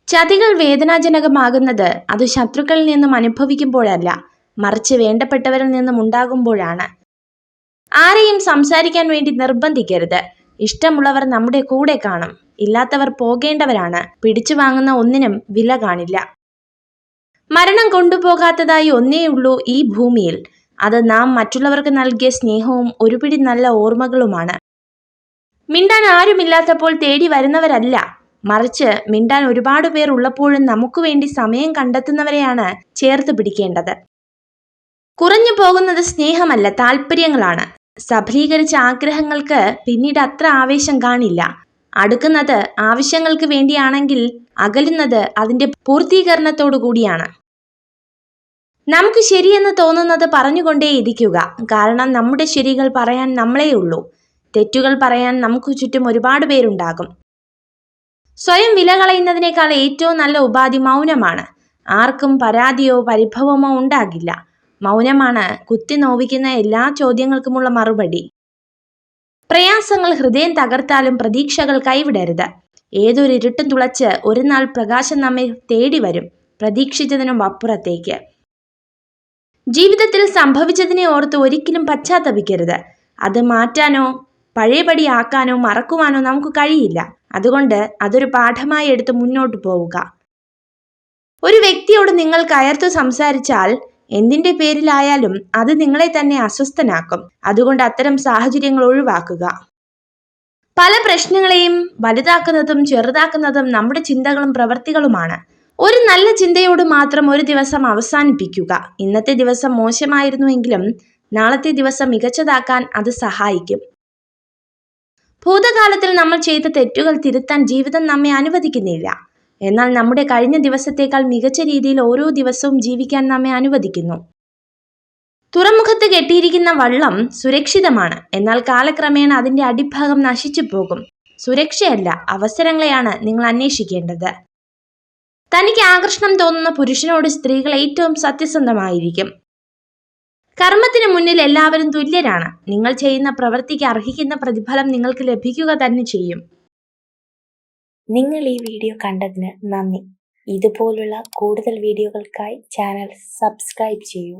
ചതികൾ വേദനാജനകമാകുന്നത് അത് ശത്രുക്കളിൽ നിന്നും അനുഭവിക്കുമ്പോഴല്ല, മറിച്ച് വേണ്ടപ്പെട്ടവരിൽ നിന്നും ഉണ്ടാകുമ്പോഴാണ്. ആരെയും സംസാരിക്കാൻ വേണ്ടി നിർബന്ധിക്കരുത്. ഇഷ്ടമുള്ളവർ നമ്മുടെ കൂടെ കാണും, ഇല്ലാത്തവർ പോകേണ്ടവരാണ്. പിടിച്ചു വാങ്ങുന്ന ഒന്നിനും വില കാണില്ല. മരണം കൊണ്ടുപോകാത്തതായി ഒന്നേയുള്ളൂ ഈ ഭൂമിയിൽ. അത് നാം മറ്റുള്ളവർക്ക് നൽകിയ സ്നേഹവും ഒരുപിടി നല്ല ഓർമ്മകളുമാണ്. മിണ്ടാൻ ആരുമില്ലാത്തപ്പോൾ തേടി വരുന്നവരല്ല, മറിച്ച് മിണ്ടാൻ ഒരുപാട് പേർ ഉള്ളപ്പോഴും നമുക്ക് വേണ്ടി സമയം കണ്ടെത്തുന്നവരെയാണ് ചേർത്ത് പിടിക്കേണ്ടത്. കുറഞ്ഞു പോകുന്നത് സ്നേഹമല്ല, താല്പര്യങ്ങളാണ്. സഫലീകരിച്ച ആഗ്രഹങ്ങൾക്ക് പിന്നീട് അത്ര ആവേശം കാണില്ല. അടുക്കുന്നത് ആവശ്യങ്ങൾക്ക് വേണ്ടിയാണെങ്കിൽ അകലുന്നത് അതിന്റെ പൂർത്തീകരണത്തോടു കൂടിയാണ്. നമുക്ക് ശരിയെന്ന് തോന്നുന്നത് പറഞ്ഞുകൊണ്ടേയിരിക്കുക. കാരണം നമ്മുടെ ശരികൾ പറയാൻ നമ്മളേ ഉള്ളൂ. തെറ്റുകൾ പറയാൻ നമുക്ക് ചുറ്റും ഒരുപാട് പേരുണ്ടാകും. സ്വയം വില കളയുന്നതിനേക്കാൾ ഏറ്റവും നല്ല ഉപാധി മൗനമാണ്. ആർക്കും പരാതിയോ പരിഭവമോ ഉണ്ടാകില്ല. മൗനമാണ് കുത്തി നോവിക്കുന്ന എല്ലാ ചോദ്യങ്ങൾക്കുമുള്ള മറുപടി. പ്രയാസങ്ങൾ ഹൃദയം തകർത്താലും പ്രതീക്ഷകൾ കൈവിടരുത്. ഏതൊരു ഇരുട്ടും തുളച്ച് ഒരു നാൾ പ്രകാശം നമ്മെ തേടി വരും, പ്രതീക്ഷിച്ചതിനും അപ്പുറത്തേക്ക്. ജീവിതത്തിൽ സംഭവിച്ചതിനെ ഓർത്ത് ഒരിക്കലും പശ്ചാത്തപിക്കരുത്. അത് മാറ്റാനോ പഴയപടി ആക്കാനോ മറക്കുവാനോ നമുക്ക് കഴിയില്ല. അതുകൊണ്ട് അതൊരു പാഠമായി എടുത്ത് മുന്നോട്ട് പോവുക. ഒരു വ്യക്തിയോട് നിങ്ങൾ കയർത്തു സംസാരിച്ചാൽ എന്തിന്റെ പേരിലായാലും അത് നിങ്ങളെ തന്നെ അസ്വസ്ഥനാക്കും. അതുകൊണ്ട് അത്തരം സാഹചര്യങ്ങൾ ഒഴിവാക്കുക. പല പ്രശ്നങ്ങളെയും വലുതാക്കുന്നതും ചെറുതാക്കുന്നതും നമ്മുടെ ചിന്തകളും പ്രവൃത്തികളുമാണ്. ഒരു നല്ല ചിന്തയോട് മാത്രം ഒരു ദിവസം അവസാനിപ്പിക്കുക. ഇന്നത്തെ ദിവസം മോശമായിരുന്നുവെങ്കിലും നാളത്തെ ദിവസം മികച്ചതാക്കാൻ അത് സഹായിക്കും. ഭൂതകാലത്തിൽ നമ്മൾ ചെയ്ത തെറ്റുകൾ തിരുത്താൻ ജീവിതം നമ്മെ അനുവദിക്കുന്നില്ല. എന്നാൽ നമ്മുടെ കഴിഞ്ഞ ദിവസത്തേക്കാൾ മികച്ച രീതിയിൽ ഓരോ ദിവസവും ജീവിക്കാൻ നമ്മെ അനുവദിക്കുന്നു. തുറമുഖത്ത് കെട്ടിയിരിക്കുന്ന വള്ളം സുരക്ഷിതമാണ്. എന്നാൽ കാലക്രമേണ അതിന്റെ അടിഭാഗം നശിച്ചു പോകും. സുരക്ഷയല്ല, അവസരങ്ങളെയാണ് നിങ്ങൾ അന്വേഷിക്കേണ്ടത്. തനിക്ക് ആകർഷണം തോന്നുന്ന പുരുഷനോട് സ്ത്രീകൾ ഏറ്റവും സത്യസന്ധമായിരിക്കും. കർമ്മത്തിന് മുന്നിൽ എല്ലാവരും തുല്യരാണ്. നിങ്ങൾ ചെയ്യുന്ന പ്രവൃത്തിക്ക് അർഹിക്കുന്ന പ്രതിഫലം നിങ്ങൾക്ക് ലഭിക്കുക തന്നെ ചെയ്യും. നിങ്ങൾ ഈ വീഡിയോ കണ്ടതിന് നന്ദി. ഇതുപോലുള്ള കൂടുതൽ വീഡിയോകൾക്കായി ചാനൽ സബ്സ്ക്രൈബ് ചെയ്യൂ.